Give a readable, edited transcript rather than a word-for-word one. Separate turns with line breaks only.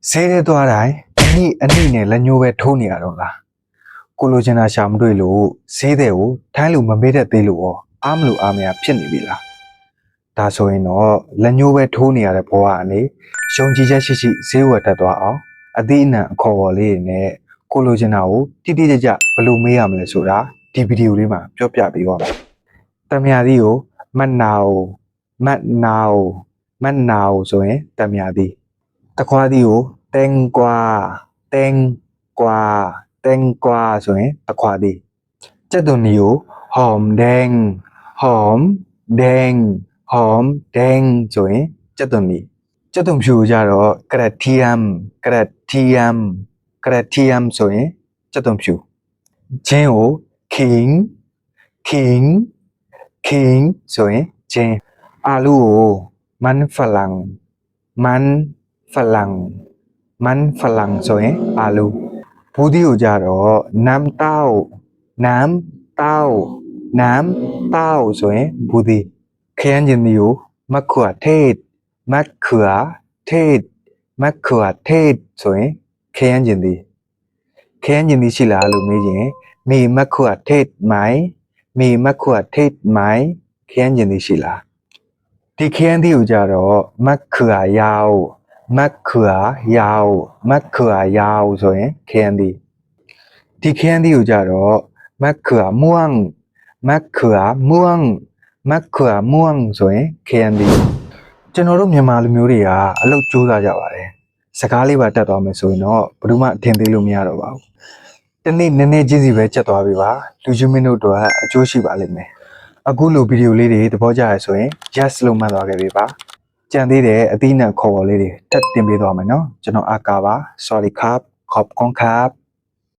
ဆေးရဲသွားတိုင်းအနည်းနဲ့လက်ညှိုးပဲထိုးနေရတော့လားကိုလိုချင်တာရှာမတွေ့လို့ဆေးတဲ့ကိုထိုင်းလူမမေးတတ်သေးလို့ရောအားမလို့အားမရဖြစ်နေပြီလားဒါဆိုရင်တော့လက်ညှိုးပဲထိုးနေရတဲ့ဘဝကနေရှုံကြည်ချက်ရှိရှိဈေးဝယ်တတ်သွားအောင်အသီးအနှံအခေါ်အဝေါ်လေးတွေနဲ့ကိုလိုချင်တာကိုတိတိကျကျဘယ်လိုမေးရမလဲဆိုတာဒီဗီဒီယိုလေးမှာပြောပြပေးပါမယ်တမယာသီးကိုမတ်နာအိုဆိုရင်တမယာသီးတခွားသီးကို땡과ဆိုရင်တခွားသီးကြက်သွန်နီကိုဟောမ်ဒင်းဆိုရင်ကြက်သွန်နီကြက်သွန်ဖြူကိုကြတော့ကရက်ထီယမ်ဆိုရင်ကြက်သွန်ဖြူဂျင်းကိုkingဆိုရင်ဂျင်းအာလူကိုမန်ဖလန်ဆိုရင်အာလူဘူးဒီကိုကြတော့น้ำเต้าဆိုရင်ဘူးဒီခရမ်းကျင်ဒီကိုမက်ခွာเทศဆိုရင်ခရမ်းကျင်ဒီရှိလားလို့မေးရင်มีมะเขือเทศไหมခရမ်းကျင်ဒီရှိလားဒီခရမ်းဒီကိုကြတော့မက်ခွာยาวဆိုရင်ခရမ်းဒီဒီခရမ်းဒီကိုကြတော့မက်ခွာม่วงဆိုရင်ခရမ်းဒီကျွန်တော်တို့မြန်မာလူမျိုးတွေကအလုပ်ကြိုးစားကြပါတယ်စကားလေးပါတက်သွားမယ်ဆိုရင်တော့ဘယ်သူမှထင်သေးလို့မရတော့ပါဘူးတနေ့နည်းနည်းချင်းစီပဲချက်သွားပြီပါလူချင်းမင်းတို့တော့အကျိုးရှိပါလိမ့်မယ်အခုလိုဗီဒီယိုလေးတွေသဘောကျရဆိုရင် yes လို့မှတ်သွားခဲ့ပြီပါကြံသေးတဲ့အသီးနှံခေါ်ပေါ်လေးတွေတက်တင်ပေးသွားမယ်နော်ကျွန်တော်အာကာပါ sorry ครับขอบคุณครับ